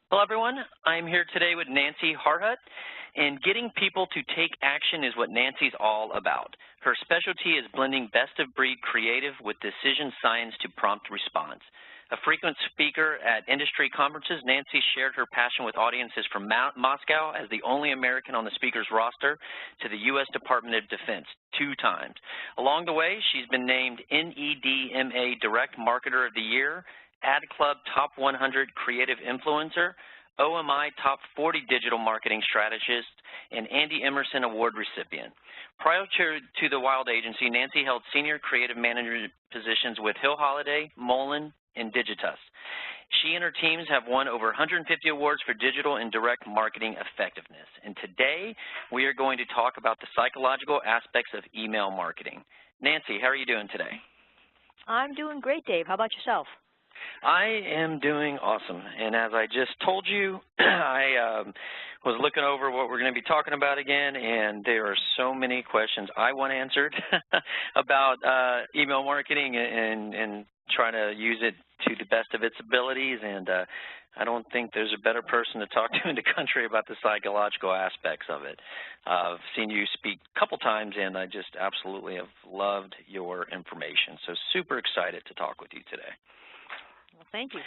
Hello, everyone. I'm here today with Nancy Harhut, and getting people to take action is what Nancy's all about. Her specialty is blending best-of-breed creative with decision science to prompt response. A frequent speaker at industry conferences, Nancy shared her passion with audiences from Moscow as the only American on the speaker's roster to the U.S. Department of Defense 2 times. Along the way, she's been named NEDMA Direct Marketer of the Year, Ad Club Top 100 Creative Influencer, OMI Top 40 Digital Marketing Strategist, and Andy Emerson Award recipient. Prior to the Wild Agency, Nancy held senior creative management positions with Hill Holliday, Mullen, and Digitus. She and her teams have won over 150 awards for digital and direct marketing effectiveness. And today, we are going to talk about the psychological aspects of email marketing. Nancy, how are you doing today? I'm doing great, Dave. How about yourself? I am doing awesome, and as I just told you, I was looking over what we're going to be talking about again, and there are so many questions I want answered about email marketing and trying to use it to the best of its abilities, and I don't think there's a better person to talk to in the country about the psychological aspects of it. I've seen you speak a couple times, and I just absolutely have loved your information, so super excited to talk with you today. Well, thank you.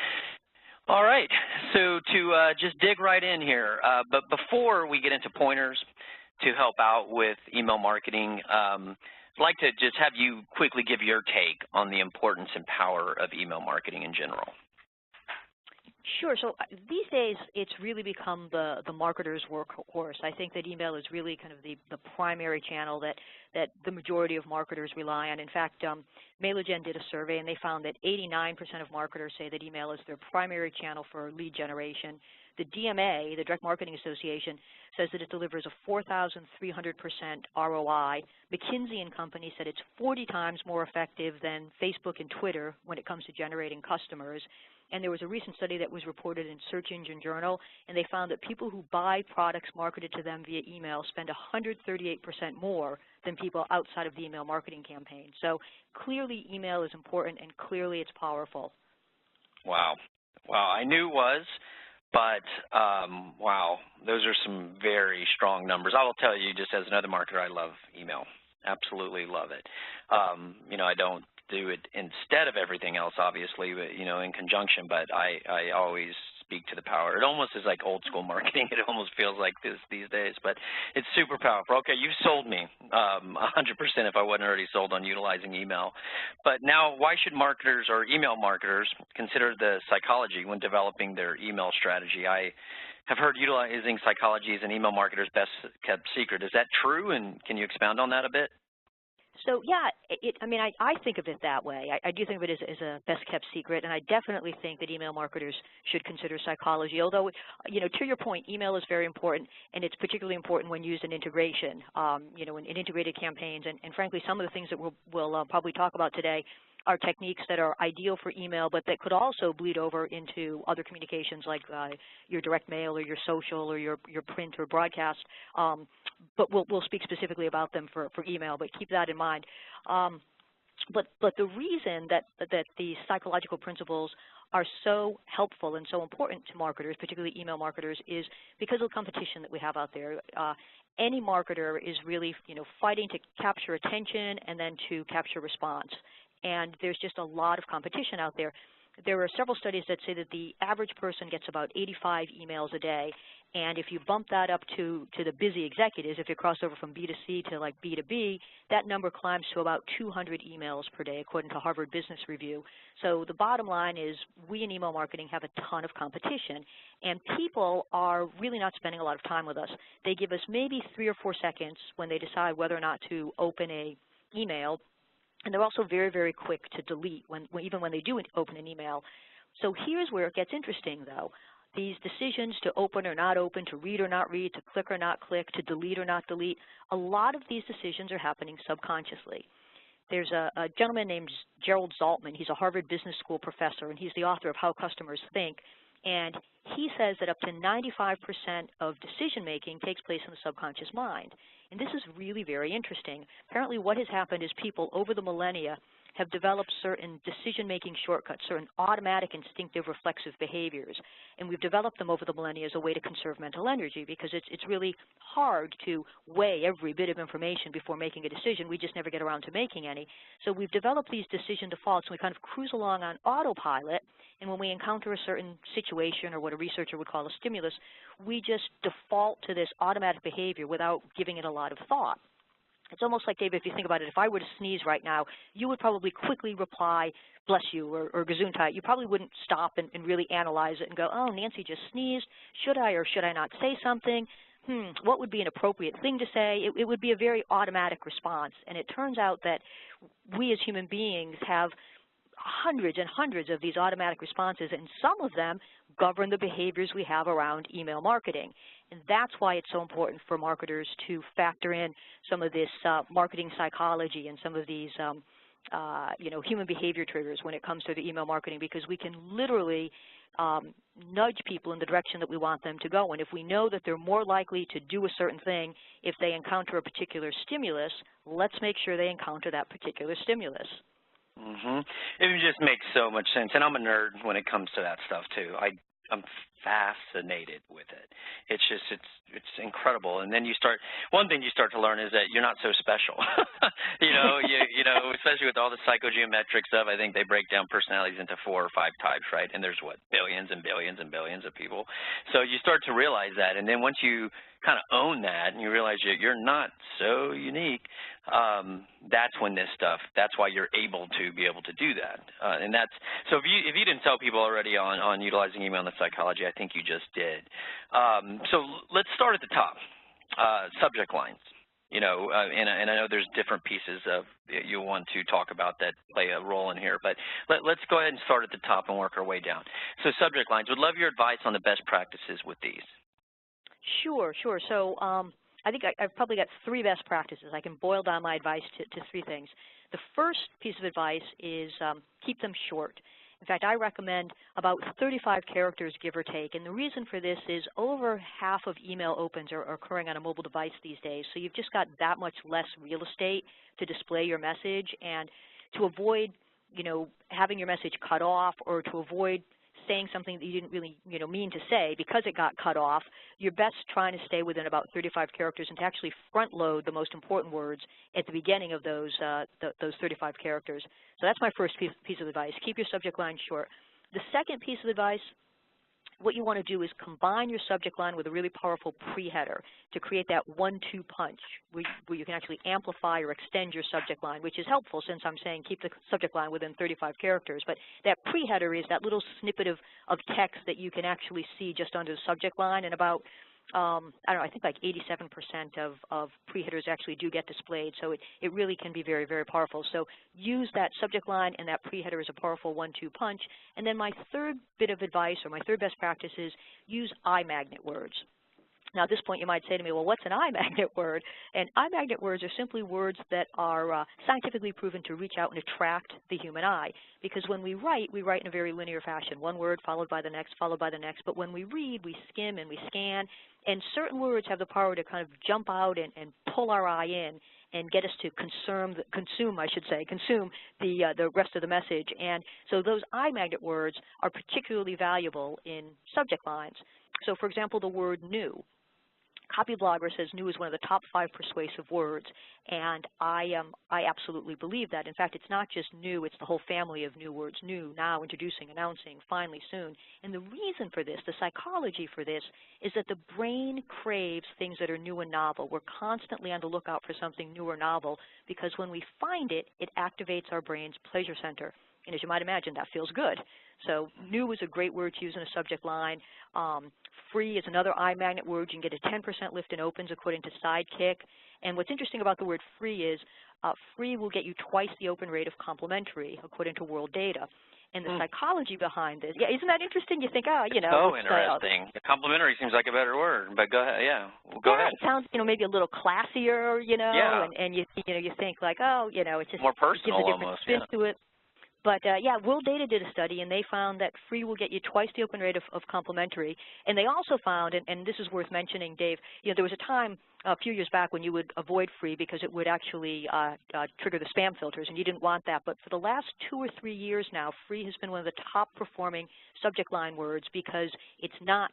All right, so to just dig right in here, but before we get into pointers to help out with email marketing, I'd like to just have you quickly give your take on the importance and power of email marketing in general. Sure. So these days, it's really become the marketer's workhorse. I think that email is really kind of the primary channel that the majority of marketers rely on. In fact, MailerGen did a survey, and they found that 89% of marketers say that email is their primary channel for lead generation. The DMA, the Direct Marketing Association, says that it delivers a 4,300% ROI. McKinsey & Company said it's 40 times more effective than Facebook and Twitter when it comes to generating customers. And there was a recent study that was reported in Search Engine Journal, and they found that people who buy products marketed to them via email spend 138% more than people outside of the email marketing campaign. So clearly email is important, and clearly it's powerful. Wow. Wow, I knew it was, but wow, those are some very strong numbers. I will tell you, just as another marketer, I love email. Absolutely love it. You know, I don't do it instead of everything else, obviously, but, you know, in conjunction, but I always speak to the power. It almost is like old school marketing. It almost feels like this these days, but it's super powerful. Okay, you sold me 100% if I wasn't already sold on utilizing email. But now, why should marketers or email marketers consider the psychology when developing their email strategy? I have heard utilizing psychology is an email marketer's best kept secret. Is that true, and can you expound on that a bit? So, yeah, I mean, I think of it that way. I do think of it as a best-kept secret, and I definitely think that email marketers should consider psychology. Although, you know, to your point, email is very important, and it's particularly important when used in integration, you know, in integrated campaigns. And frankly, some of the things that we'll probably talk about today are techniques that are ideal for email, but that could also bleed over into other communications like your direct mail or your social or your print or broadcast. But we'll speak specifically about them for email, but keep that in mind. But the reason that the psychological principles are so helpful and so important to marketers, particularly email marketers, is because of the competition that we have out there. Any marketer is really, you know, fighting to capture attention and then to capture response. And there's just a lot of competition out there. There are several studies that say that the average person gets about 85 emails a day, and if you bump that up to the busy executives, if you cross over from B2C to like B2B, that number climbs to about 200 emails per day, according to Harvard Business Review. So the bottom line is we in email marketing have a ton of competition, and people are really not spending a lot of time with us. They give us maybe 3 or 4 seconds when they decide whether or not to open an email. And they're also very, very quick to delete even when they do open an email. So here's where it gets interesting, though. These decisions to open or not open, to read or not read, to click or not click, to delete or not delete, a lot of these decisions are happening subconsciously. There's a gentleman named Gerald Zaltman. He's a Harvard Business School professor, and he's the author of How Customers Think. And he says that up to 95% of decision-making takes place in the subconscious mind. And this is really very interesting. Apparently what has happened is people over the millennia have developed certain decision-making shortcuts, certain automatic, instinctive, reflexive behaviors. And we've developed them over the millennia as a way to conserve mental energy, because it's really hard to weigh every bit of information before making a decision. We just never get around to making any. So we've developed these decision defaults, and we kind of cruise along on autopilot, and when we encounter a certain situation or what a researcher would call a stimulus, we just default to this automatic behavior without giving it a lot of thought. It's almost like, David, if you think about it, if I were to sneeze right now, you would probably quickly reply, bless you, or gesundheit. You probably wouldn't stop and really analyze it and go, oh, Nancy just sneezed. Should I or should I not say something? What would be an appropriate thing to say? It would be a very automatic response. And it turns out that we as human beings have hundreds and hundreds of these automatic responses, and some of them govern the behaviors we have around email marketing. And that's why it's so important for marketers to factor in some of this marketing psychology and some of these human behavior triggers when it comes to the email marketing, because we can literally nudge people in the direction that we want them to go. And if we know that they're more likely to do a certain thing if they encounter a particular stimulus, let's make sure they encounter that particular stimulus. It just makes so much sense. And I'm a nerd when it comes to that stuff, too. I'm fascinated with it. It's just, it's incredible. And then one thing you start to learn is that you're not so special. you know, especially with all the psychogeometric stuff, I think they break down personalities into 4 or 5 types, right? And there's, what, billions and billions and billions of people. So you start to realize that. And then once you kind of own that and you realize you're not so unique, that's when that's why you're able to do that. And that's, so if you didn't tell people already on utilizing email and the psychology, I think you just did. So let's start at the top, subject lines. And I know there's different pieces of you'll want to talk about that play a role in here, but let's go ahead and start at the top and work our way down. So subject lines, would love your advice on the best practices with these. Sure. So I think I've probably got 3 best practices. I can boil down my advice to 3 things. The first piece of advice is keep them short. In fact, I recommend about 35 characters, give or take. And the reason for this is over half of email opens are occurring on a mobile device these days. So you've just got that much less real estate to display your message. And to avoid, having your message cut off, or to avoid saying something that you didn't really, mean to say because it got cut off, you're best trying to stay within about 35 characters and to actually front load the most important words at the beginning of those 35 characters. So that's my first piece of advice. Keep your subject line short. The second piece of advice, what you want to do is combine your subject line with a really powerful pre-header to create that 1-2 punch where you can actually amplify or extend your subject line, which is helpful since I'm saying keep the subject line within 35 characters. But that pre-header is that little snippet of text that you can actually see just under the subject line, and about I think like 87% of pre-headers actually do get displayed, so it really can be very, very powerful. So use that subject line and that pre-header as a powerful 1-2 punch. And then my third bit of advice, or my third best practice, is use I-magnet words. Now, at this point, you might say to me, well, what's an I-magnet word? And I-magnet words are simply words that are scientifically proven to reach out and attract the human eye. Because when we write in a very linear fashion, one word followed by the next, followed by the next. But when we read, we skim and we scan. And certain words have the power to kind of jump out and pull our eye in and get us to consume the rest of the message. And so those I-magnet words are particularly valuable in subject lines. So, for example, the word new. Copyblogger says new is one of the top 5 persuasive words, and I absolutely believe that. In fact, it's not just new, it's the whole family of new words: new, now, introducing, announcing, finally, soon. And the reason for this, the psychology for this, is that the brain craves things that are new and novel. We're constantly on the lookout for something new or novel, because when we find it, it activates our brain's pleasure center. And as you might imagine, that feels good. So new is a great word to use in a subject line. Free is another I-magnet word. You can get a 10% lift in opens according to Sidekick. And what's interesting about the word free is free will get you twice the open rate of complimentary according to World Data. And the psychology behind this, isn't that interesting? You think, so interesting. Complimentary seems like a better word, but go ahead. Go ahead. It sounds, maybe a little classier, Yeah. and you think like, it's just more personal gives a different almost. spin to it. But yeah, World Data did a study, and they found that free will get you twice the open rate of complimentary. And they also found, and this is worth mentioning, Dave, there was a time a few years back when you would avoid free because it would actually trigger the spam filters, and you didn't want that. But for the last 2 or 3 years now, free has been one of the top performing subject line words because it's not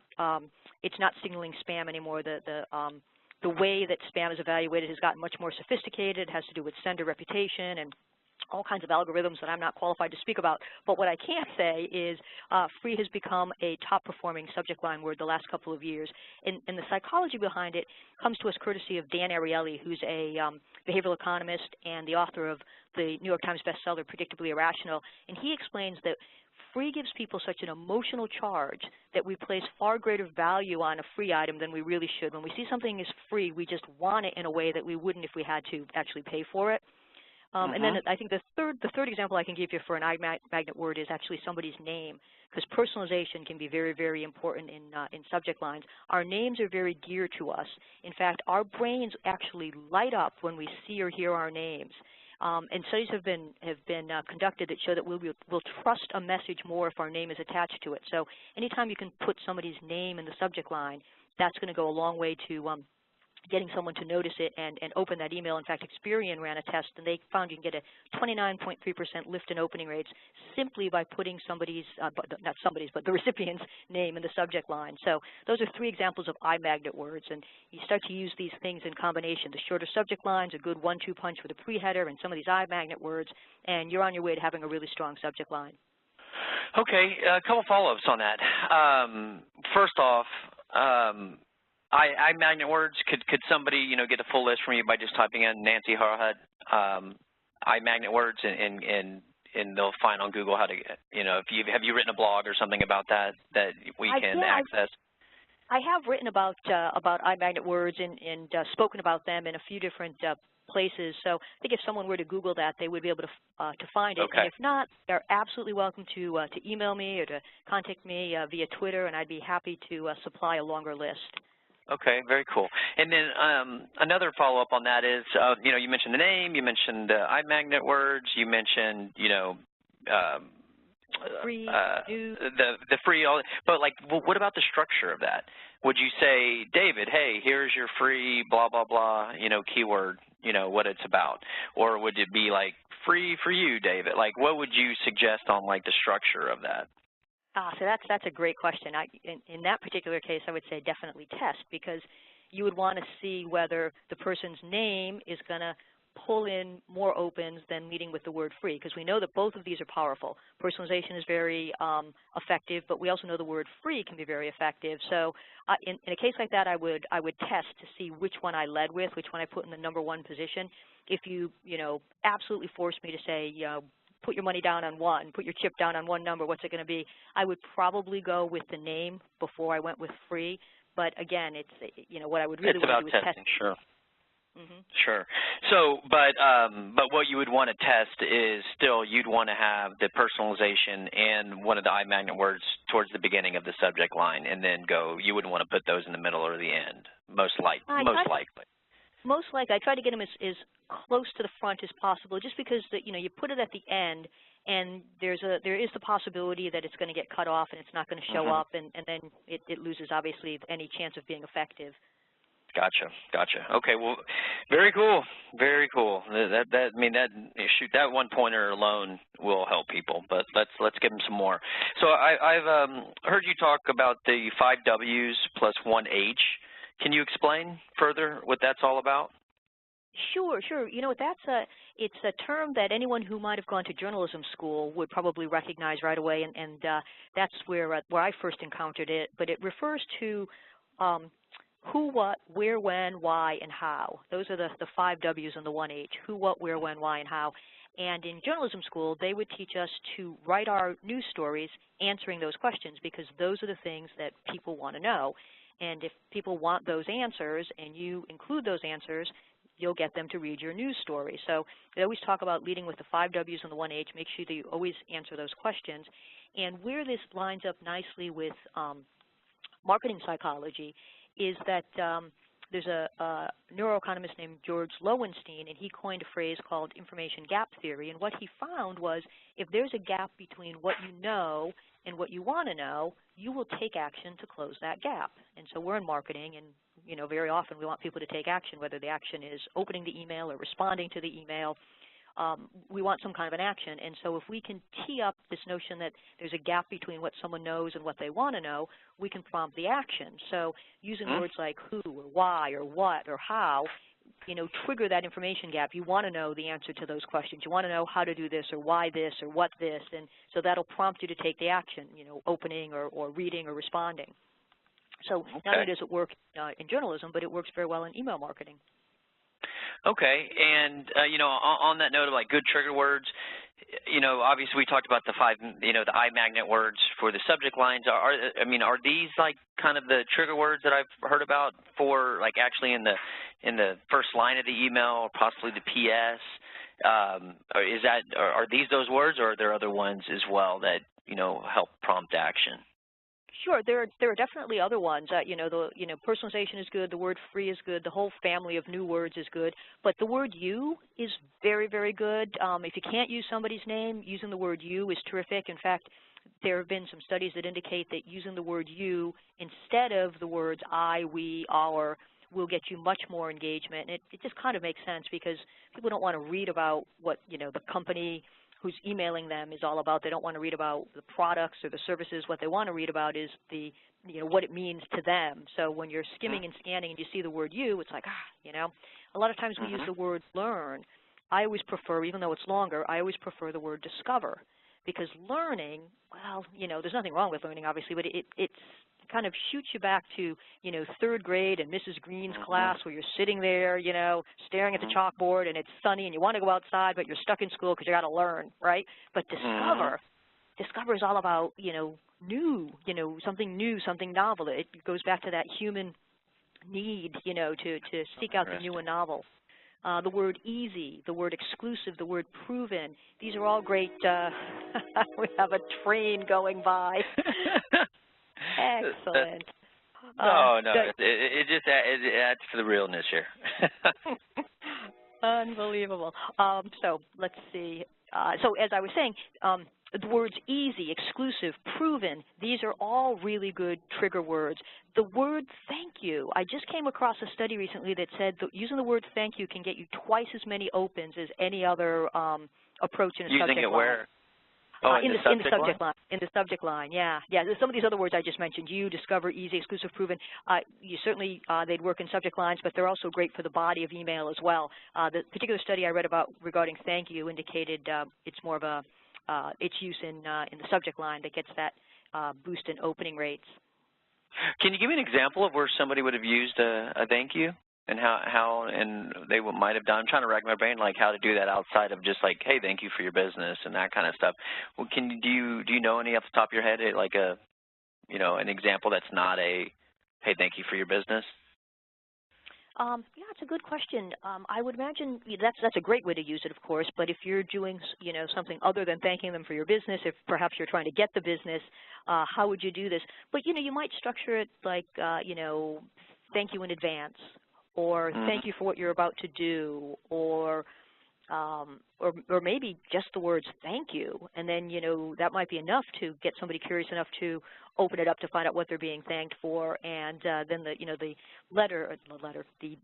signaling spam anymore. The way that spam is evaluated has gotten much more sophisticated. It has to do with sender reputation and all kinds of algorithms that I'm not qualified to speak about. But what I can say is free has become a top-performing subject line word the last couple of years. And the psychology behind it comes to us courtesy of Dan Ariely, who's a behavioral economist and the author of the New York Times bestseller, Predictably Irrational. And he explains that free gives people such an emotional charge that we place far greater value on a free item than we really should. When we see something is free, we just want it in a way that we wouldn't if we had to actually pay for it. And then I think the third example I can give you for an iMagnet word is actually somebody's name, because personalization can be very, very important in subject lines. Our names are very dear to us. In fact, our brains actually light up when we see or hear our names. And studies have been conducted that show that we'll trust a message more if our name is attached to it. So anytime you can put somebody's name in the subject line, that's going to go a long way to getting someone to notice it and open that email. In fact, Experian ran a test, and they found you can get a 29.3% lift in opening rates simply by putting somebody's, not somebody's, but the recipient's name in the subject line. So those are 3 examples of iMagnet words, and you start to use these things in combination. The shorter subject lines, a good 1-2 punch with a pre-header, and some of these iMagnet words, and you're on your way to having a really strong subject line. Okay, a couple follow-ups on that. First off, iMagnet words, could somebody, get a full list from you by just typing in Nancy Harhut iMagnet words, and they'll find on Google how to get, have you written a blog or something about that we can access? I have written about iMagnet words and spoken about them in a few different places. So I think if someone were to Google that, they would be able to find it. Okay. And if not, they're absolutely welcome to email me or to contact me via Twitter, and I'd be happy to supply a longer list. Okay, very cool. And then another follow-up on that is, you mentioned the name, you mentioned iMagnet words, you mentioned, free, the free, but what about the structure of that? Would you say, David, hey, here's your free blah, blah, blah, keyword, what it's about? Or would it be free for you, David? What would you suggest on the structure of that? So that's a great question. In that particular case, I would say definitely test, because you would want to see whether the person's name is going to pull in more opens than leading with the word free, because we know that both of these are powerful. Personalization is very effective, but we also know the word free can be very effective. So in a case like that, I would test to see which one I led with, which one I put in the #1 position. If you absolutely forced me to say, put your money down on one, put your chip down on one number, what's it going to be? I would probably go with the name before I went with free. But again, it's, what I would really want to do is test. Sure. Sure. So, but what you would want to test is still you'd want to have the personalization and one of the iMagnet words towards the beginning of the subject line, and then you wouldn't want to put those in the middle or the end, most likely. Most likely, I try to get them as close to the front as possible, just because you put it at the end, and there is the possibility that it's going to get cut off and it's not going to show up, and then it loses obviously any chance of being effective. Gotcha. Okay, well, very cool, very cool. That one pointer alone will help people, but let's give them some more. So I've heard you talk about the 5 W's plus 1 H. Can you explain further what that's all about? Sure. It's a term that anyone who might have gone to journalism school would probably recognize right away, and that's where I first encountered it. But it refers to who, what, where, when, why, and how. Those are the 5 W's and the 1 H, who, what, where, when, why, and how. And in journalism school, they would teach us to write our news stories answering those questions, because those are the things that people want to know. And if people want those answers and you include those answers, you'll get them to read your news story. So they always talk about leading with the 5 W's and the 1 H. Make sure that you always answer those questions. And where this lines up nicely with marketing psychology is that there's a neuroeconomist named George Lowenstein, and he coined a phrase called information gap theory. And what he found was if there's a gap between what you know and what you want to know, you will take action to close that gap. And so we're in marketing, and very often we want people to take action, whether the action is opening the email or responding to the email. We want some kind of an action. And so if we can tee up this notion that there's a gap between what someone knows and what they want to know, we can prompt the action. So using words like who or why or what or how, trigger that information gap. You want to know the answer to those questions. You want to know how to do this or why this or what this. And so that'll prompt you to take the action, opening or reading or responding. So not only does it work in journalism, but it works very well in email marketing. Okay, and on that note of like good trigger words, obviously we talked about the 5, the iMagnet words for the subject lines. Are these like kind of the trigger words that I've heard about for like actually in the first line of the email or possibly the PS? Are these those words, or are there other ones as well that help prompt action? Sure, there are definitely other ones. Personalization is good. The word free is good. The whole family of new words is good. But the word you is very, very good. If you can't use somebody's name, using the word you is terrific. In fact, there have been some studies that indicate that using the word you instead of the words I, we, our will get you much more engagement. And it just kind of makes sense because people don't want to read about what the company who's emailing them is all about. They don't want to read about the products or the services. What they want to read about is the, what it means to them. So when you're skimming and scanning and you see the word you, it's like, a lot of times we use the word learn. I always prefer, even though it's longer, I always prefer the word discover, because learning, well, there's nothing wrong with learning, obviously, but it's kind of shoots you back to, 3rd grade and Mrs. Green's class where you're sitting there, staring at the chalkboard and it's sunny and you want to go outside, but you're stuck in school because you got to learn, right? But discover is all about, new, something new, something novel. It goes back to that human need, to seek out the new and novel. The word easy, the word exclusive, the word proven, these are all great. We have a train going by. Excellent. No, it just adds to the realness here. Unbelievable. So let's see. So as I was saying, the words easy, exclusive, proven, these are all really good trigger words. The word thank you, I just came across a study recently that said that using the word thank you can get you twice as many opens as any other approach in a subject line. Using it where? In the subject line, yeah. Some of these other words I just mentioned, you, discover, easy, exclusive, proven, you certainly, they'd work in subject lines, but they're also great for the body of email as well. The particular study I read about regarding thank you indicated it's more of a, its use in the subject line that gets that boost in opening rates. Can you give me an example of where somebody would have used a thank you? And how they might have done. I'm trying to rack my brain like how to do that outside of just like, hey, thank you for your business and that kind of stuff. Well, do you know any off the top of your head, like an example that's not a, hey, thank you for your business? Yeah, it's a good question. I would imagine that's a great way to use it, of course. But if you're doing something other than thanking them for your business, if perhaps you're trying to get the business, how would you do this? But you might structure it like thank you in advance, or thank you for what you're about to do, or maybe just the words thank you, and then that might be enough to get somebody curious enough to open it up to find out what they're being thanked for, and then the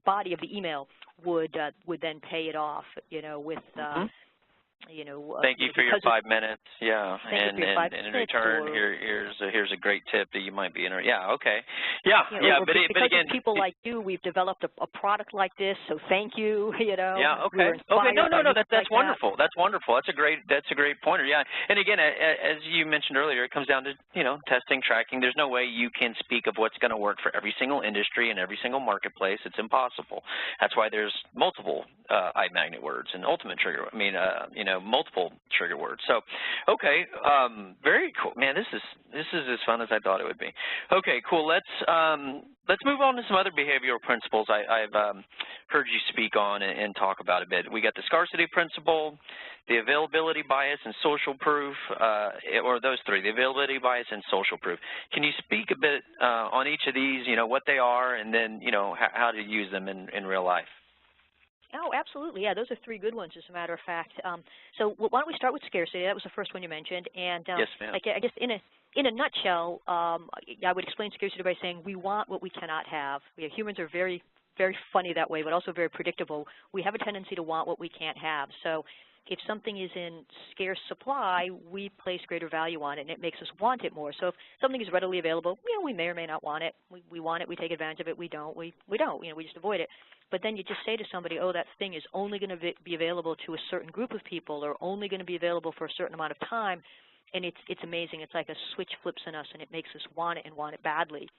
body of the email would then pay it off, with thank you for your 5 minutes. Yeah, and in return, here's a great tip that you might be interested. Yeah, okay. Yeah, but again, people like you, we've developed a product like this, so thank you. Yeah, okay. No, that's wonderful. That's wonderful. That's a great pointer. Yeah, and again, as you mentioned earlier, it comes down to testing, tracking. There's no way you can speak of what's going to work for every single industry and every single marketplace. It's impossible. That's why there's multiple iMagnet words and ultimate trigger. Multiple trigger words. So, okay, very cool. Man, this is as fun as I thought it would be. Okay, cool. Let's move on to some other behavioral principles I've heard you speak on and talk about a bit. We got the scarcity principle, the availability bias, and social proof, or those three, the availability bias and social proof. Can you speak a bit on each of these, what they are, and then, how to use them in real life. Oh, absolutely. Yeah, those are 3 good ones, as a matter of fact. So why don't we start with scarcity? That was the first one you mentioned. And yes, ma'am. I guess in a nutshell, I would explain scarcity by saying we want what we cannot have. Humans are very, very funny that way, but also very predictable. We have a tendency to want what we can't have. So if something is in scarce supply, we place greater value on it, and it makes us want it more. So if something is readily available, we may or may not want it. We want it, we take advantage of it. We don't, we don't. We just avoid it. But then you just say to somebody, oh, that thing is only going to be available to a certain group of people, or only going to be available for a certain amount of time, and it's amazing. It's like a switch flips in us, and it makes us want it and want it badly.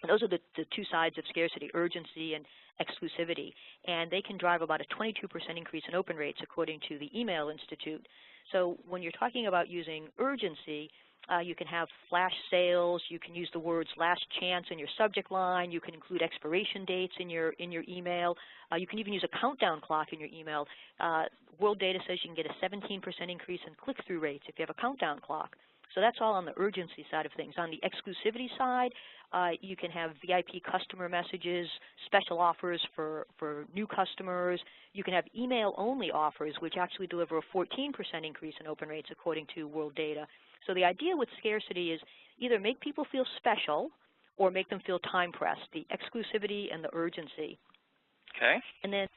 Those are the 2 sides of scarcity, urgency and exclusivity, and they can drive about a 22% increase in open rates according to the Email Institute. So when you're talking about using urgency, you can have flash sales, you can use the words last chance in your subject line, you can include expiration dates in your email, you can even use a countdown clock in your email. World data says you can get a 17% increase in click-through rates if you have a countdown clock. So that's all on the urgency side of things. On the exclusivity side, you can have VIP customer messages, special offers for new customers. You can have email-only offers, which actually deliver a 14% increase in open rates according to world data. So the idea with scarcity is either make people feel special or make them feel time-pressed, the exclusivity and the urgency. Okay. And then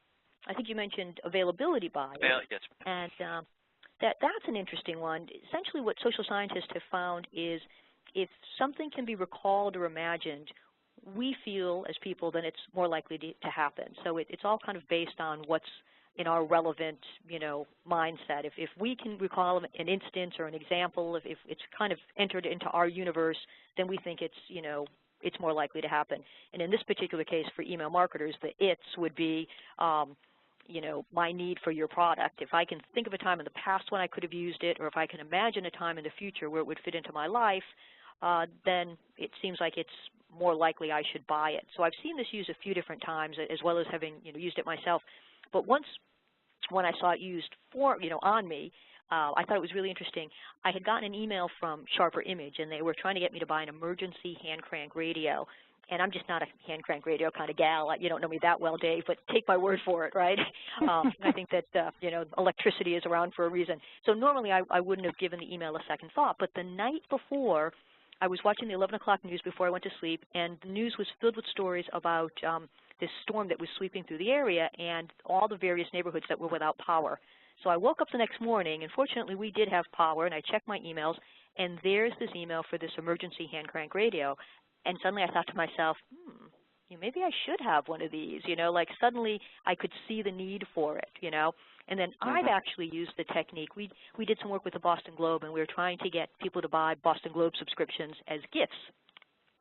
I think you mentioned availability bias. Yes. And that's an interesting one. Essentially what social scientists have found is if something can be recalled or imagined, we feel as people then it's more likely to happen. So it's all kind of based on what's in our relevant, mindset. If we can recall an instance or an example, if it's kind of entered into our universe, then we think it's, it's more likely to happen. And in this particular case for email marketers, the it's would be, my need for your product. If I can think of a time in the past when I could have used it, or if I can imagine a time in the future where it would fit into my life, then it seems like it's more likely I should buy it. So I've seen this used a few different times, as well as having used it myself. But once when I saw it used on me, I thought it was really interesting. I had gotten an email from Sharper Image, and they were trying to get me to buy an emergency hand crank radio. And I'm just not a hand crank radio kind of gal. You don't know me that well, Dave, but take my word for it, right? I think that, electricity is around for a reason. So normally I wouldn't have given the email a second thought. But the night before, I was watching the 11 o'clock news before I went to sleep, and the news was filled with stories about this storm that was sweeping through the area and all the various neighborhoods that were without power. So I woke up the next morning, and fortunately we did have power, and I checked my emails, and there's this email for this emergency hand crank radio. And suddenly I thought to myself, maybe I should have one of these, like suddenly I could see the need for it, And then I've actually used the technique. We did some work with the Boston Globe, and we were trying to get people to buy Boston Globe subscriptions as gifts.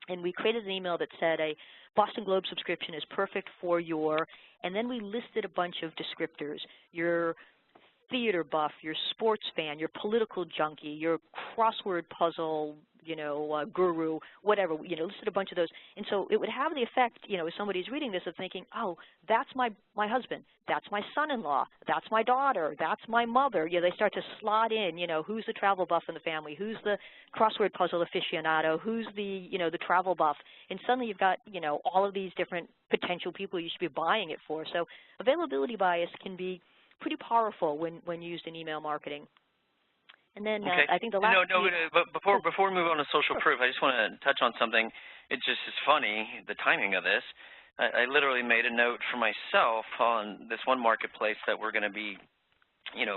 And we created an email that said a Boston Globe subscription is perfect for your, and then we listed a bunch of descriptors, your theater buff, your sports fan, your political junkie, your crossword puzzle, guru, whatever, listed a bunch of those. And so it would have the effect, as somebody's reading this of thinking, oh, that's my husband, that's my son-in-law, that's my daughter, that's my mother. They start to slot in, who's the travel buff in the family, who's the crossword puzzle aficionado, who's the, the travel buff. And suddenly you've got, all of these different potential people you should be buying it for. So availability bias can be pretty powerful when used in email marketing. And then okay. I think the last but before we move on to social proof, I just want to touch on something. It just is funny, the timing of this. I literally made a note for myself on this one marketplace that we're going to be,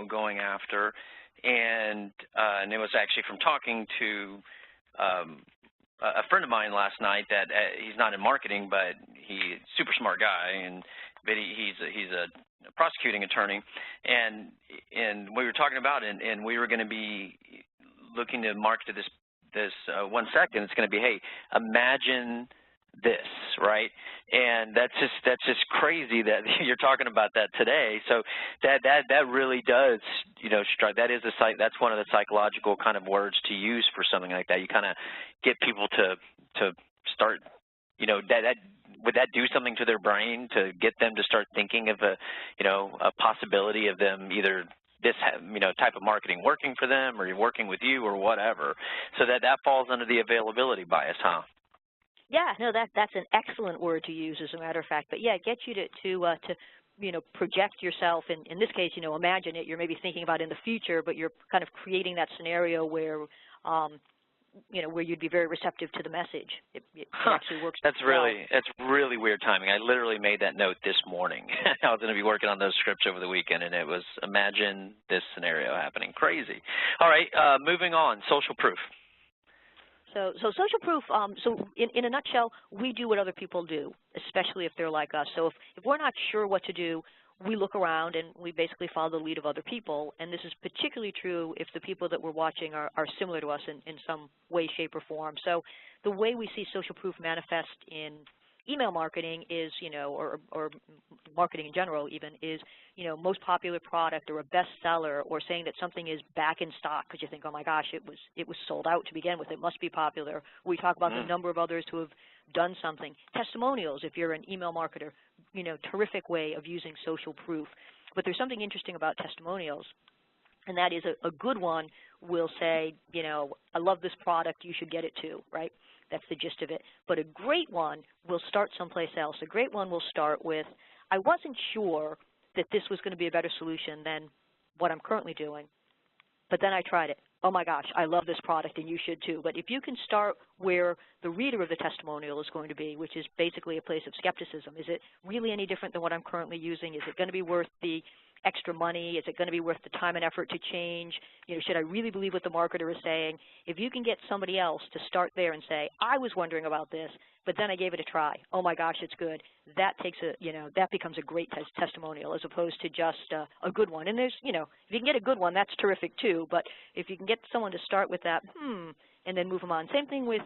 going after, and it was actually from talking to a friend of mine last night that he's not in marketing, but he's a super smart guy, but he's a prosecuting attorney, and we were talking about it, and we were going to be looking to market to this 1 second. It's going to be, hey, imagine this, right? And that's just crazy that you're talking about that today. So that really does, strike. That is that's one of the psychological kind of words to use for something like that. You kind of get people to start, would that do something to their brain to get them to start thinking of a possibility of them either this type of marketing working for them or working with you or whatever? So that falls under the availability bias, huh? Yeah, no, that's an excellent word to use, as a matter of fact. But yeah, get you to project yourself. In this case, imagine it. You're maybe thinking about in the future, but you're kind of creating that scenario where, where you'd be very receptive to the message. It actually works. That's really weird timing. I literally made that note this morning. I was going to be working on those scripts over the weekend, and it was imagine this scenario happening. Crazy. All right, moving on. Social proof. So social proof, so in a nutshell, we do what other people do, especially if they're like us. So if we're not sure what to do, we look around and we basically follow the lead of other people. And this is particularly true if the people that we're watching are similar to us in some way, shape, or form. So the way we see social proof manifest in email marketing is, or marketing in general even, is, most popular product or a bestseller, or saying that something is back in stock because you think, oh my gosh, it was sold out to begin with, it must be popular. We talk about the number of others who have done something. Testimonials, if you're an email marketer, terrific way of using social proof. But there's something interesting about testimonials, and that is a good one will say, I love this product, you should get it too, right? That's the gist of it. But a great one will start someplace else. A great one will start with, I wasn't sure that this was going to be a better solution than what I'm currently doing, but then I tried it. Oh my gosh, I love this product and you should too. But if you can start where the reader of the testimonial is going to be, which is basically a place of skepticism, is it really any different than what I'm currently using? Is it going to be worth the extra money? Is it going to be worth the time and effort to change? Should I really believe what the marketer is saying? If you can get somebody else to start there and say, I was wondering about this, but then I gave it a try. Oh my gosh, it's good. That takes that becomes a great testimonial as opposed to just a good one. And there's, if you can get a good one, that's terrific too. But if you can get someone to start with that, and then move them on. Same thing with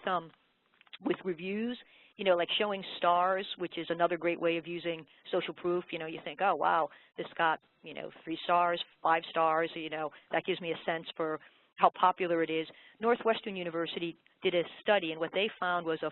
reviews. Like showing stars, which is another great way of using social proof. You think, oh, wow, this got, 3 stars, 5 stars, that gives me a sense for how popular it is. Northwestern University did a study, and what they found was a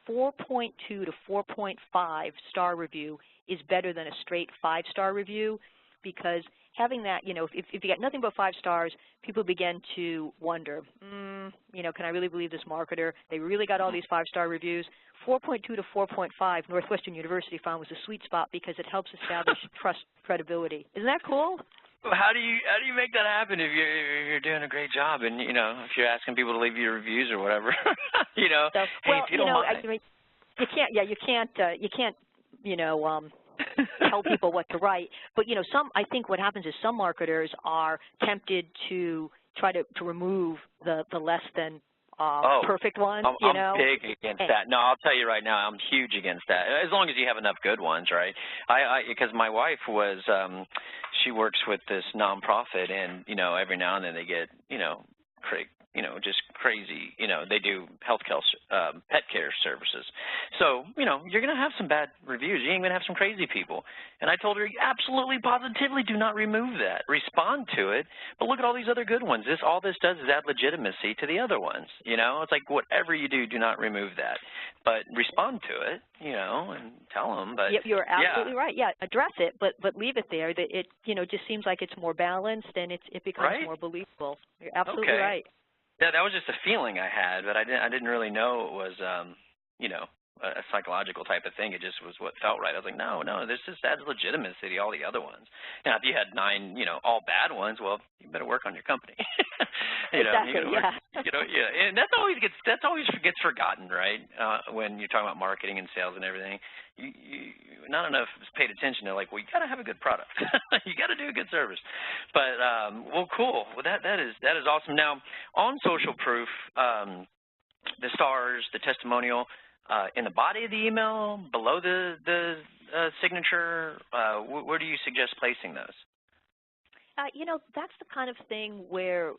4.2 to 4.5 star review is better than a straight 5-star review, because having that, if you get nothing but 5 stars, people begin to wonder, can I really believe this marketer? They really got all these 5-star reviews. 4.2 to 4.5, Northwestern University found was a sweet spot because it helps establish trust, credibility. Isn't that cool? Well, how do you make that happen if you're doing a great job and if you're asking people to leave you reviews or whatever? So, hey, well, if you don't mind. You can't. Yeah, you can't. Tell people what to write. But I think what happens is some marketers are tempted to try to remove the less than perfect ones. I'm big against that. No, I'll tell you right now, I'm huge against that. As long as you have enough good ones, right? Because my wife was, she works with this nonprofit, and every now and then they get just crazy. They do pet care services. So you're going to have some bad reviews. You ain't going to have some crazy people. And I told her, absolutely, positively, do not remove that. Respond to it. But look at all these other good ones. All this does is add legitimacy to the other ones. It's like whatever you do not remove that. But respond to it, and tell them. But you're absolutely right. Yeah, address it, but leave it there. That it just seems like it's more balanced and it becomes more believable. You're absolutely right. Yeah, that was just a feeling I had, but I didn't really know it was a psychological type of thing. It just was what felt right. I was like, no, this just adds legitimacy to all the other ones. Now, if you had 9, all bad ones, well, you better work on your company. Exactly, and that always gets forgotten, right? When you're talking about marketing and sales and everything, you not enough is paid attention to. Like, well, you got to have a good product. You got to do a good service. But well, cool. Well, that is awesome. Now, on social proof, the stars, the testimonial. In the body of the email, below the signature, where do you suggest placing those? That's the kind of thing where,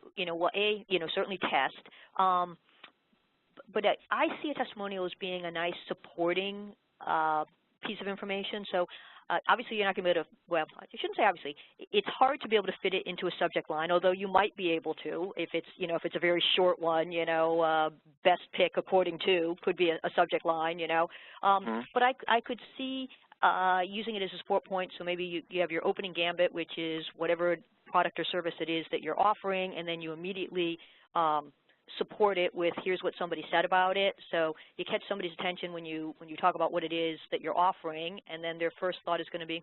certainly test. But I see a testimonial as being a nice supporting piece of information. So obviously you're not going to be able to, well, I shouldn't say obviously. It's hard to be able to fit it into a subject line, although you might be able to if it's, if it's a very short one, best pick according to could be a subject line, But I could see using it as a support point. So maybe you have your opening gambit, which is whatever product or service it is that you're offering, and then you immediately support it with here's what somebody said about it. So you catch somebody's attention when you talk about what it is that you're offering, and then their first thought is going to be,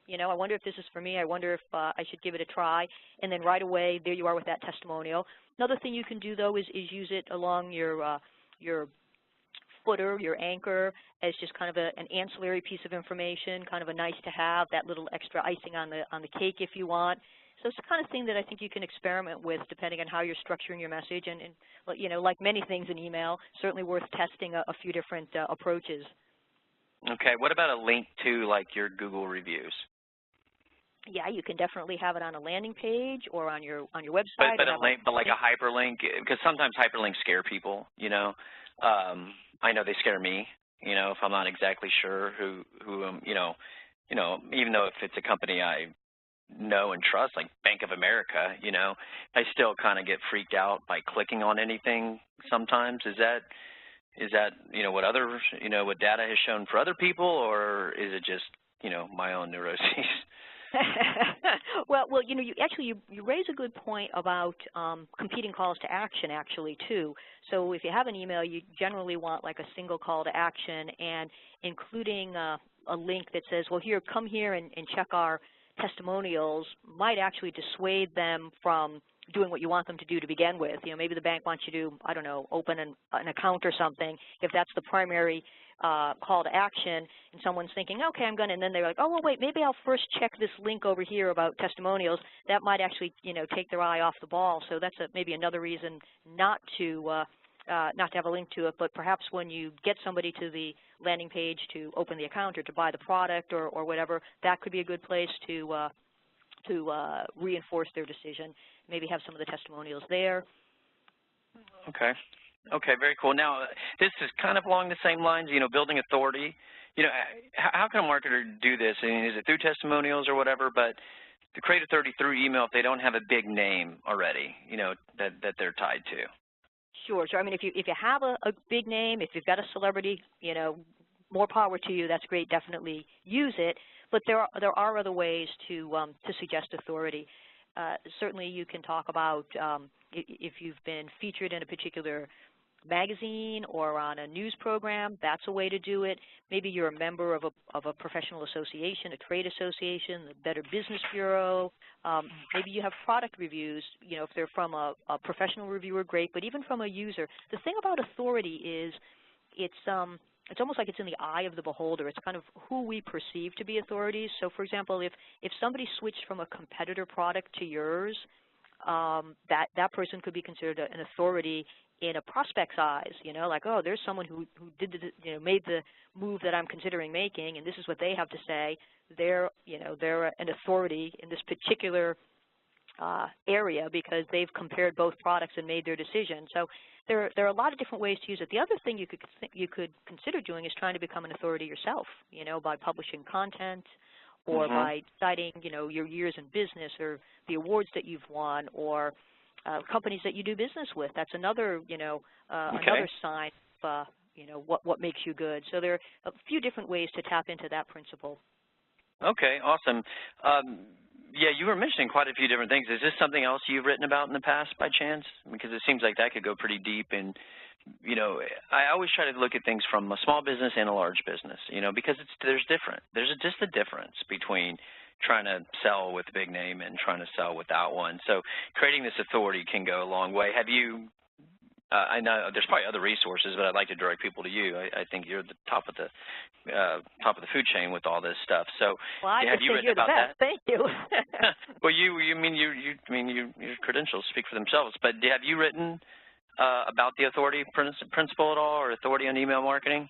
you know, I wonder if this is for me. I wonder if I should give it a try. And then right away, there you are with that testimonial. Another thing you can do, though, is use it along your footer, your anchor, as just kind of an ancillary piece of information, kind of a nice to have, that little extra icing on the cake if you want. So it's the kind of thing that I think you can experiment with depending on how you're structuring your message. And you know, like many things in email, certainly worth testing a few different approaches. Okay. What about a link to, like, your Google reviews? Yeah, you can definitely have it on a landing page or on your website. But a link, but like a hyperlink, because sometimes hyperlinks scare people. You know, I know they scare me. You know, if I'm not exactly sure who you know, even though if it's a company I know and trust, like Bank of America, you know, I still kind of get freaked out by clicking on anything sometimes. Is that you know, what other, you know, what data has shown for other people, or is it just, you know, my own neuroses? well, you know, you raise a good point about competing calls to action, actually, too. So if you have an email, you generally want like a single call to action, and including a link that says, well, here, come here and check our testimonials might actually dissuade them from doing what you want them to do to begin with. You know, maybe the bank wants you to, I don't know, open an account or something. If that's the primary call to action, and someone's thinking, okay, I'm going to, and then they're like, oh, well, wait, maybe I'll first check this link over here about testimonials. That might actually, you know, take their eye off the ball. So that's maybe another reason not to have a link to it. But perhaps when you get somebody to the landing page to open the account or to buy the product or whatever, that could be a good place to reinforce their decision. Maybe have some of the testimonials there. Okay. Okay, very cool. Now, this is kind of along the same lines, you know, building authority. You know, how can a marketer do this? I mean, is it through testimonials or whatever? But to create authority through email if they don't have a big name already, you know, that they're tied to. Sure. I mean, if you have a big name, if you've got a celebrity, you know, more power to you. That's great. Definitely use it. But there are other ways to suggest authority. Certainly, you can talk about if you've been featured in a particular magazine or on a news program. That's a way to do it. Maybe you're a member of a professional association, a trade association, the Better Business Bureau. Maybe you have product reviews. You know, if they're from a professional reviewer, great. But even from a user, the thing about authority is it's almost like it's in the eye of the beholder. It's kind of who we perceive to be authorities. So, for example, if somebody switched from a competitor product to yours, that person could be considered an authority in a prospect's eyes. You know, like, oh, there's someone who did made the move that I'm considering making, and this is what they have to say. They're an authority in this particular area because they've compared both products and made their decision. So there are a lot of different ways to use it. The other thing you could consider doing is trying to become an authority yourself, you know, by publishing content or by citing, you know, your years in business or the awards that you've won or companies that you do business with. That's another, you know, another sign of, you know, what makes you good. So there are a few different ways to tap into that principle. Okay, awesome. Yeah, you were mentioning quite a few different things. Is this something else you've written about in the past by chance? Because it seems like that could go pretty deep. And, you know, I always try to look at things from a small business and a large business, you know, because there's just a difference between trying to sell with a big name and trying to sell without one. So creating this authority can go a long way. Have you I know there's probably other resources, but I'd like to direct people to you. I think you're the top of the food chain with all this stuff. So, well, have you written about that? Thank you. Well, your credentials speak for themselves. But have you written about the authority principle at all, or authority on email marketing?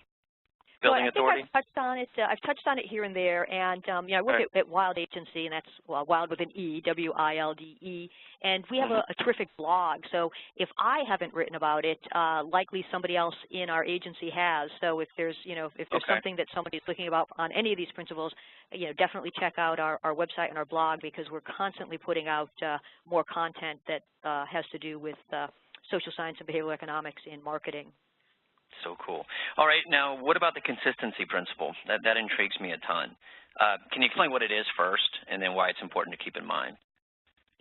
Building authority? I've touched on it here and there, and you know, I work at Wild Agency, and that's Wild with an E, W-I-L-D-E, and we have a terrific blog. So if I haven't written about it, likely somebody else in our agency has. So if there's something that somebody's looking about on any of these principles, you know, definitely check out our website and our blog, because we're constantly putting out more content that has to do with social science and behavioral economics in marketing. So cool. All right, now what about the consistency principle? That intrigues me a ton. Can you explain what it is first and then why it's important to keep in mind?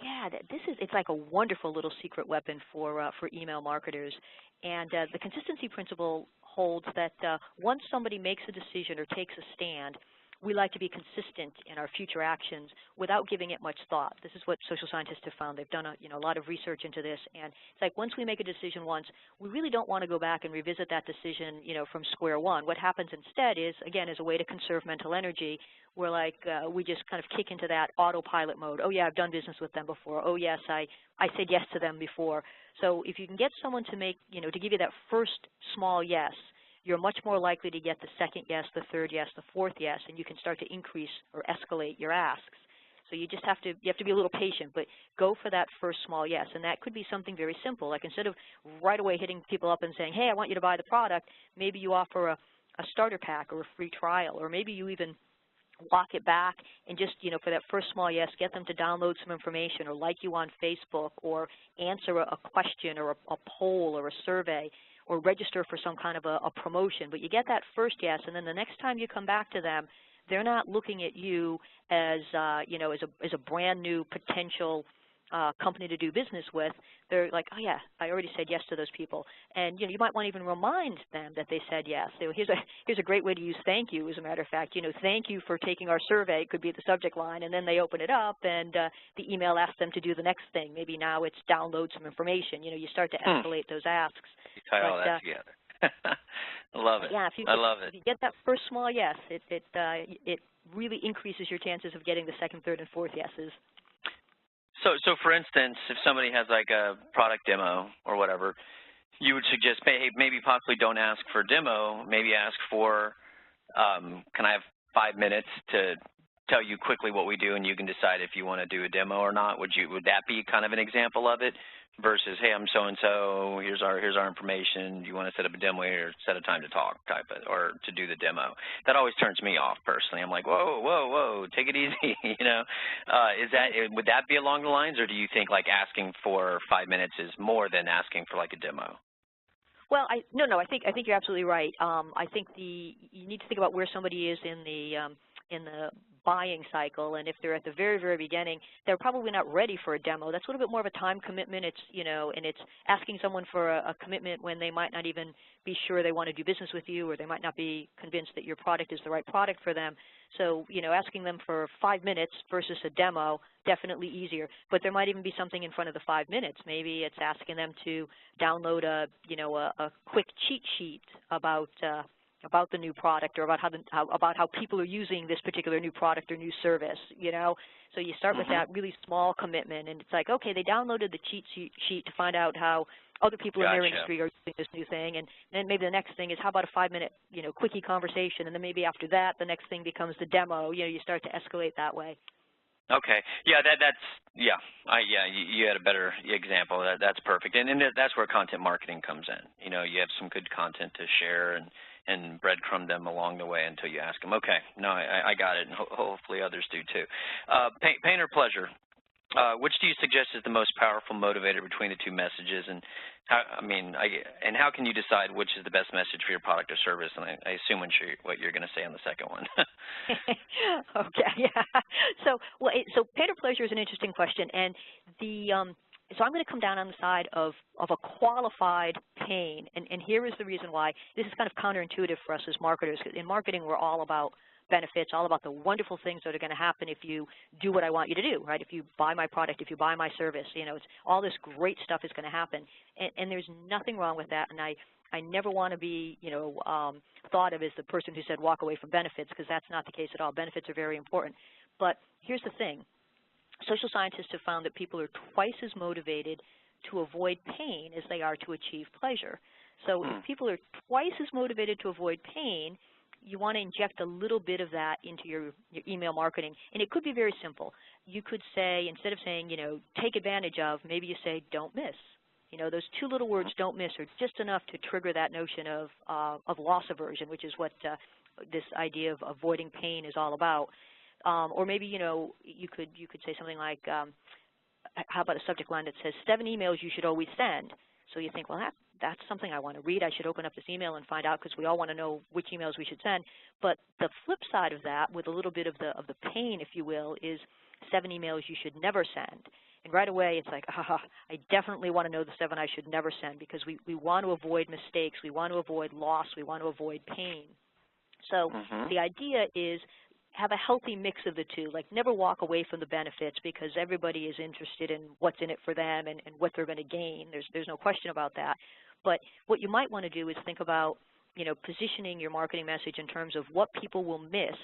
Yeah, it's like a wonderful little secret weapon for email marketers. And the consistency principle holds that once somebody makes a decision or takes a stand, we like to be consistent in our future actions without giving it much thought. This is what social scientists have found. They've done a lot of research into this, and it's like once we make a decision once, we really don't want to go back and revisit that decision, from square one. What happens instead is, again, as a way to conserve mental energy, we're like we just kind of kick into that autopilot mode. Oh yeah, I've done business with them before. Oh yes, I said yes to them before. So if you can get someone to to give you that first small yes, you're much more likely to get the second yes, the third yes, the fourth yes, and you can start to increase or escalate your asks. So you have to be a little patient, but go for that first small yes. And that could be something very simple. Like instead of right away hitting people up and saying, hey, I want you to buy the product, maybe you offer a starter pack or a free trial, or maybe you even walk it back and just, for that first small yes, get them to download some information or like you on Facebook or answer a question or a poll or a survey, or register for some kind of a promotion. But you get that first yes, and then the next time you come back to them, they're not looking at you as, as a brand new potential company to do business with. They're like, oh yeah, I already said yes to those people. And you might want to even remind them that they said yes. So here's a great way to use thank you, as a matter of fact. Thank you for taking our survey could be the subject line, and then they open it up and the email asks them to do the next thing. Maybe now it's download some information. You start to escalate those asks. You tie all that together. I love it. Yeah, I love it. If you get that first small yes, it really increases your chances of getting the second, third, and fourth yeses. So for instance, if somebody has like a product demo or whatever, you would suggest, hey, maybe possibly don't ask for a demo, maybe ask for, can I have 5 minutes to tell you quickly what we do, and you can decide if you want to do a demo or not? Would that be kind of an example of it? Versus, hey, I'm so-and-so, here's our information, do you want to set up a demo or set a time to talk type of, or to do the demo? That always turns me off personally. I'm like, whoa, take it easy, would that be along the lines, or do you think like asking for 5 minutes is more than asking for like a demo? Well, I think you're absolutely right. I think you need to think about where somebody is in the buying cycle, and if they're at the very, very beginning, they're probably not ready for a demo. That's a little bit more of a time commitment. It's, and it's asking someone for a commitment when they might not even be sure they want to do business with you, or they might not be convinced that your product is the right product for them. So, asking them for 5 minutes versus a demo, definitely easier. But there might even be something in front of the 5 minutes. Maybe it's asking them to download a quick cheat sheet about the new product, or about how people are using this particular new product or new service, So you start with that really small commitment, and it's like, okay, they downloaded the cheat sheet to find out how other people in their industry are using this new thing, and then maybe the next thing is, how about a 5-minute, quickie conversation, and then maybe after that, the next thing becomes the demo. You start to escalate that way. Okay. Yeah, you had a better example. That's perfect, and that's where content marketing comes in. You have some good content to share and breadcrumb them along the way until you ask them. Okay, no, I got it, and hopefully others do too. Pain or pleasure? Which do you suggest is the most powerful motivator between the two messages, and how can you decide which is the best message for your product or service? And I assume what you're going to say on the second one. Okay, yeah. So pain or pleasure is an interesting question, and so I'm going to come down on the side of a qualified pain, and here is the reason why. This is kind of counterintuitive for us as marketers. In marketing, we're all about benefits, all about the wonderful things that are going to happen if you do what I want you to do, right? If you buy my product, if you buy my service, it's all this great stuff is going to happen, and there's nothing wrong with that. And I never want to be, thought of as the person who said walk away from benefits, because that's not the case at all. Benefits are very important. But here's the thing. Social scientists have found that people are twice as motivated to avoid pain as they are to achieve pleasure. So if people are twice as motivated to avoid pain, you want to inject a little bit of that into your email marketing. And it could be very simple. You could say, instead of saying, take advantage of, maybe you say don't miss. Those two little words, don't miss, are just enough to trigger that notion of loss aversion, which is what this idea of avoiding pain is all about. Or maybe, you could say something like, how about a subject line that says 7 emails you should always send? So you think, well, that's something I want to read. I should open up this email and find out, because we all want to know which emails we should send. But the flip side of that, with a little bit of the pain, if you will, is 7 emails you should never send. And right away, it's like, I definitely want to know the 7 I should never send, because we want to avoid mistakes, we want to avoid loss, we want to avoid pain. So the idea is have a healthy mix of the two. Like, never walk away from the benefits, because everybody is interested in what's in it for them and what they're going to gain. There's no question about that. But what you might want to do is think about, you know, positioning your marketing message in terms of what people will miss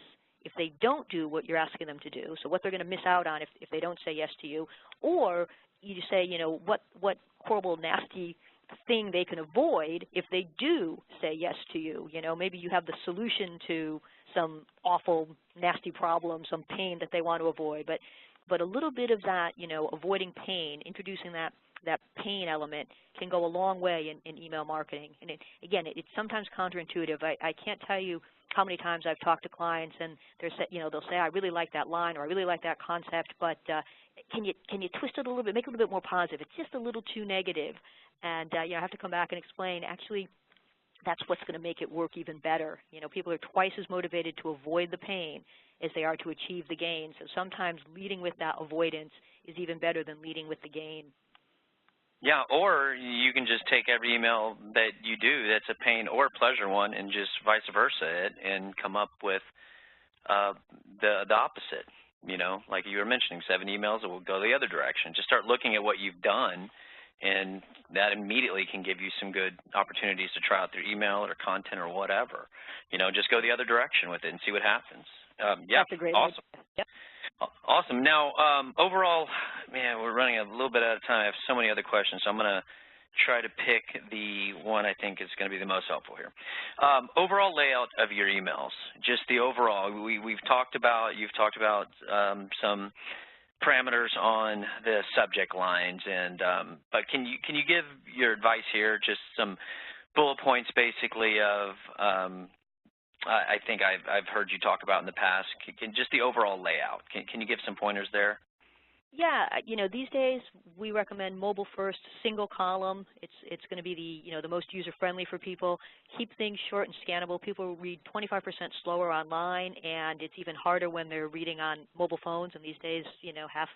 if they don't do what you're asking them to do, so what they're going to miss out on if they don't say yes to you, or you say, you know, what horrible, nasty thing they can avoid if they do say yes to you. You know, maybe you have the solution to some awful, nasty problem, some pain that they want to avoid, but a little bit of that, you know, avoiding pain, introducing that pain element can go a long way in email marketing. And it's sometimes counterintuitive. I can't tell you how many times I've talked to clients and they'll say, I really like that line, or I really like that concept, but can you twist it a little bit, make it a little bit more positive? It's just a little too negative. And I have to come back and explain, actually, that's what's going to make it work even better. You know, people are twice as motivated to avoid the pain as they are to achieve the gain. So sometimes leading with that avoidance is even better than leading with the gain. Yeah, or you can just take every email that you do that's a pain or pleasure one and just vice versa it and come up with the opposite. You know, like you were mentioning, 7 emails that will go the other direction. Just start looking at what you've done, and that immediately can give you some good opportunities to try out their email or content or whatever. You know, just go the other direction with it and see what happens. Yeah, that's a great awesome. idea. Yep. Awesome. Now, overall, man, we're running a little bit out of time. I have so many other questions, so I'm going to try to pick the one I think is going to be the most helpful here. Overall layout of your emails, just the overall. You've talked about some parameters on the subject lines, and but can you give your advice here? Just some bullet points, basically, of I think I've heard you talk about in the past. Just the overall layout. Can you give some pointers there? Yeah, you know, these days we recommend mobile first, single column. It's going to be the most user friendly for people. Keep things short and scannable. People read 25% slower online, and it's even harder when they're reading on mobile phones. And these days, half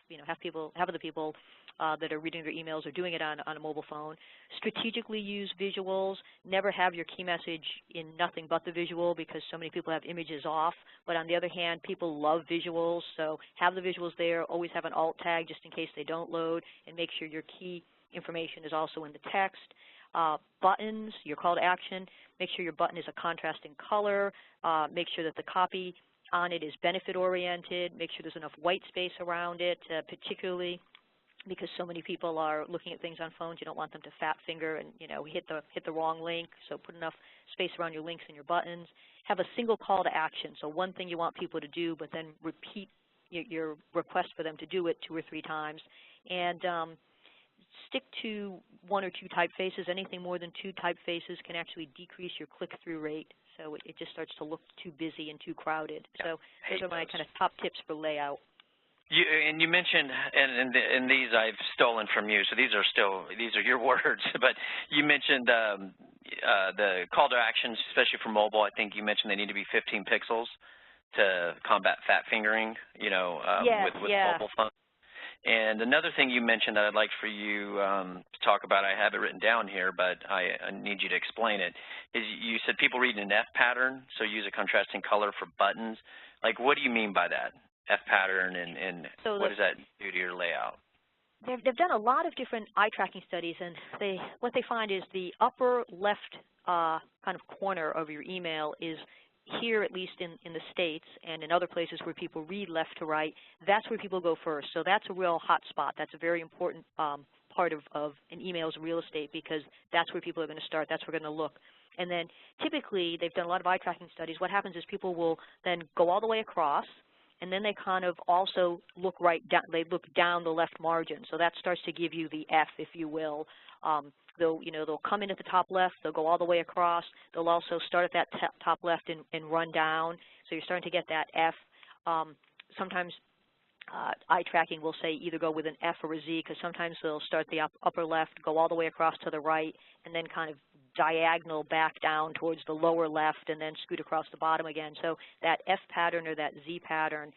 of the people that are reading their emails are doing it on a mobile phone. Strategically use visuals. Never have your key message in nothing but the visual, because so many people have images off. But on the other hand, people love visuals, so have the visuals there. Always have an alt tag just in case they don't load, and make sure your key information is also in the text. Buttons, your call to action, make sure your button is a contrasting color. Make sure that the copy on it is benefit-oriented. Make sure there's enough white space around it, particularly because so many people are looking at things on phones. You don't want them to fat finger and hit the wrong link. So put enough space around your links and your buttons. Have a single call to action. So one thing you want people to do, but then repeat your request for them to do it 2 or 3 times. And stick to 1 or 2 typefaces. Anything more than 2 typefaces can actually decrease your click-through rate. So it just starts to look too busy and too crowded. So those are my kind of top tips for layout. You mentioned, and these I've stolen from you, so these are your words. But you mentioned the call to actions, especially for mobile. I think you mentioned they need to be 15 pixels to combat fat fingering. Yes, with mobile phones. And another thing you mentioned that I'd like for you to talk about, I have it written down here, but I need you to explain it, is you said people read an F pattern, so use a contrasting color for buttons. Like, what do you mean by that? F pattern, and so what does that do to your layout? They've done a lot of different eye tracking studies, and what they find is the upper left kind of corner of your email is here, at least in the States and in other places where people read left to right. That's where people go first. So that's a real hot spot. That's a very important part of an email's real estate, because that's where people are going to start. That's where they're going to look. And then typically, they've done a lot of eye tracking studies. What happens is people will then go all the way across, and then they kind of also look they look down the left margin. So that starts to give you the F, if you will. They'll come in at the top left, they'll go all the way across, they'll also start at that top left and run down. So you're starting to get that F. Sometimes eye tracking will say either go with an F or a Z, because sometimes they'll start the upper left, go all the way across to the right, and then kind of diagonal back down towards the lower left, and then scoot across the bottom again. So that F pattern or that Z pattern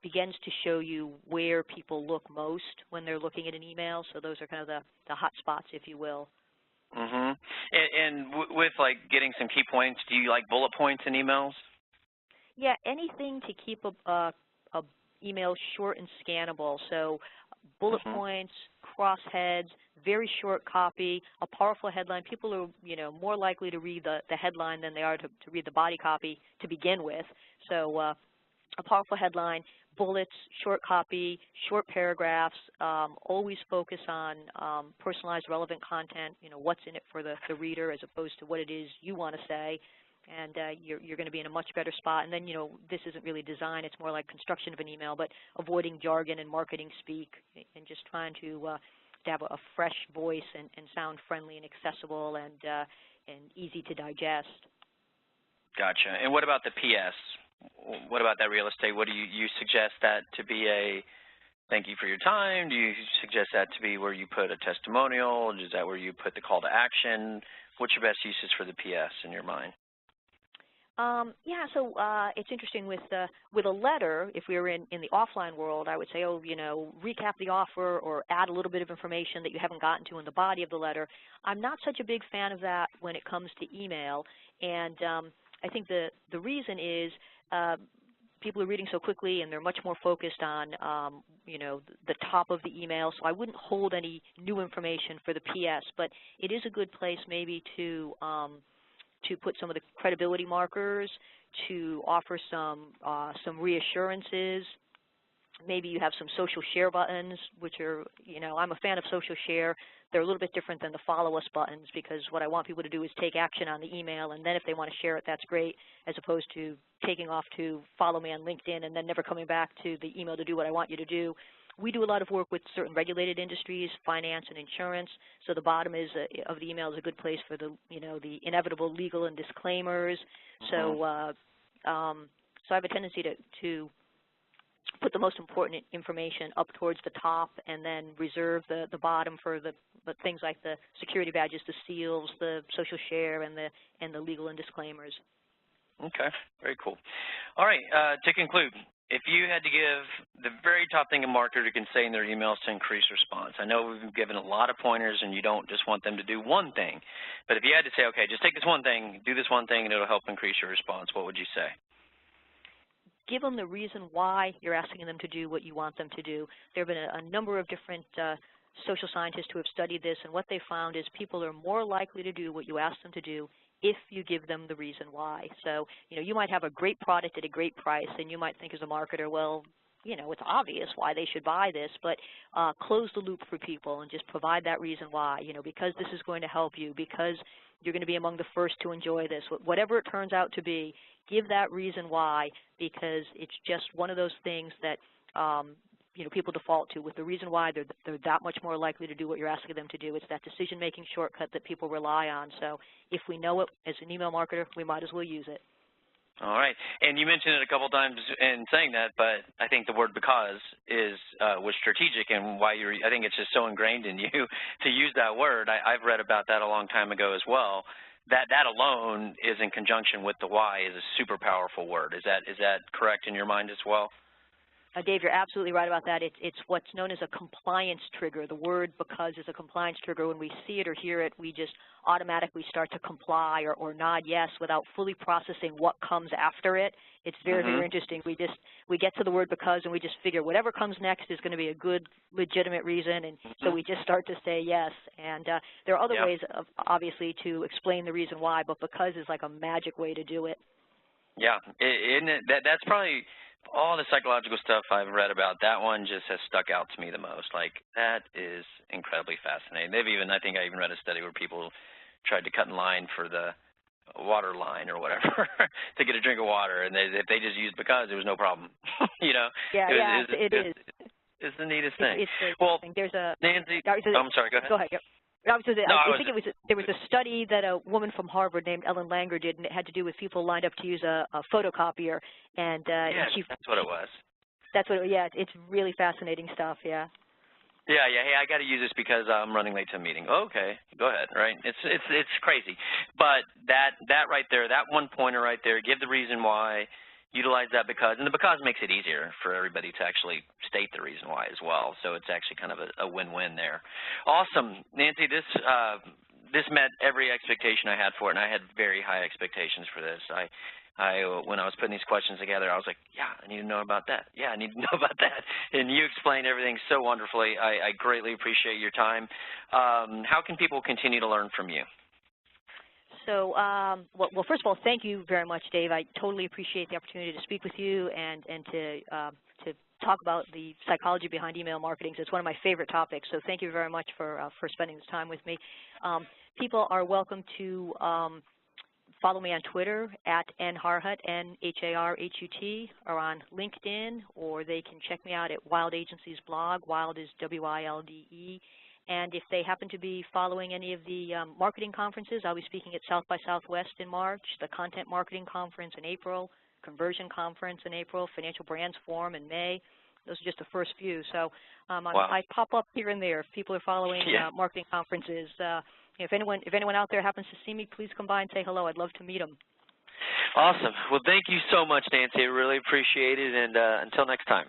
begins to show you where people look most when they're looking at an email. So those are kind of the hot spots, if you will. Mm-hmm. And with like getting some key points, do you like bullet points in emails? Yeah, anything to keep a email short and scannable. So bullet points, crossheads, very short copy, a powerful headline. People are, more likely to read the headline than they are to read the body copy to begin with. So a powerful headline, bullets, short copy, short paragraphs, always focus on personalized, relevant content, what's in it for the reader as opposed to what it is you want to say. And you're going to be in a much better spot. And then, this isn't really design. It's more like construction of an email, but avoiding jargon and marketing speak and just trying to have a fresh voice and sound friendly and accessible and easy to digest. Gotcha. And what about the PS? What about that real estate? What do you suggest that to be a thank you for your time? Do you suggest that to be where you put a testimonial? Is that where you put the call to action? What's your best uses for the PS in your mind? Yeah, so it's interesting with a letter. If we were in the offline world, I would say, recap the offer or add a little bit of information that you haven't gotten to in the body of the letter. I'm not such a big fan of that when it comes to email, and I think the reason is people are reading so quickly and they're much more focused on, the top of the email. So I wouldn't hold any new information for the PS, but it is a good place maybe to put some of the credibility markers, to offer some reassurances. Maybe you have some social share buttons, which are, I'm a fan of social share. They're a little bit different than the follow us buttons because what I want people to do is take action on the email, and then if they want to share it, that's great, as opposed to taking off to follow me on LinkedIn and then never coming back to the email to do what I want you to do. We do a lot of work with certain regulated industries, finance and insurance, so the bottom of the email is a good place for the inevitable legal and disclaimers. So so I have a tendency to put the most important information up towards the top and then reserve the bottom for the things like the security badges, the seals, the social share, and the legal and disclaimers. Okay, very cool. All right, to conclude, if you had to give the very top thing a marketer can say in their emails to increase response, I know we've given a lot of pointers and you don't just want them to do one thing, but if you had to say, okay, just take this one thing, do this one thing, and it'll help increase your response, what would you say? Give them the reason why you're asking them to do what you want them to do. There have been a number of different social scientists who have studied this, and what they found is people are more likely to do what you ask them to do if you give them the reason why. So, you might have a great product at a great price, and you might think as a marketer, well, it's obvious why they should buy this, but close the loop for people and just provide that reason why, because this is going to help you, because you're going to be among the first to enjoy this. Whatever it turns out to be, give that reason why, because it's just one of those things that people default to. With the reason why, they're that much more likely to do what you're asking them to do. It's that decision-making shortcut that people rely on. So if we know it as an email marketer, we might as well use it. All right, and you mentioned it a couple times in saying that, but I think the word because was strategic, and why I think it's just so ingrained in you to use that word. I've read about that a long time ago as well. That alone is in conjunction with the why is a super powerful word. Is that correct in your mind as well? Dave, you're absolutely right about that. It's what's known as a compliance trigger. The word because is a compliance trigger. When we see it or hear it, we just automatically start to comply or nod yes without fully processing what comes after it. It's very, very interesting. We get to the word because and we just figure whatever comes next is going to be a good, legitimate reason, and so we just start to say yes. And there are other ways, obviously, to explain the reason why, but because is like a magic way to do it. Yeah, isn't it? That's probably all the psychological stuff I've read about. That one just has stuck out to me the most. Like, that is incredibly fascinating. I think I even read a study where people tried to cut in line for the water line or whatever to get a drink of water, and if they just used because, it was no problem. Yeah, it is. It's the neatest thing. Well, there's a Nancy. I'm sorry. Go ahead. Go ahead. I think there was a study that a woman from Harvard named Ellen Langer did, and it had to do with people lined up to use a photocopier. And that's what it was. That's what. Yeah, it's really fascinating stuff. Yeah. Yeah. Hey, I got to use this because I'm running late to a meeting. Okay, go ahead. Right? It's crazy, but that right there, that one pointer right there, give the reason why. utilize that because, and the because makes it easier for everybody to actually state the reason why as well. So it's actually kind of a win-win there. Awesome. Nancy, this met every expectation I had for it, and I had very high expectations for this. When I was putting these questions together, I was like, yeah, I need to know about that. Yeah, I need to know about that. And you explained everything so wonderfully. I greatly appreciate your time. How can people continue to learn from you? So, well, first of all, thank you very much, Dave. I totally appreciate the opportunity to speak with you and to talk about the psychology behind email marketing. It's one of my favorite topics, so thank you very much for spending this time with me. People are welcome to follow me on Twitter at nharhut, N-H-A-R-H-U-T, or on LinkedIn, or they can check me out at Wild Agency's blog. Wild is W-I-L-D-E. And if they happen to be following any of the marketing conferences, I'll be speaking at South by Southwest in March, the Content Marketing Conference in April, Conversion Conference in April, Financial Brands Forum in May. Those are just the first few. So wow. I pop up here and there if people are following marketing conferences. If anyone out there happens to see me, please come by and say hello. I'd love to meet them. Awesome. Well, thank you so much, Nancy. I really appreciate it, and until next time.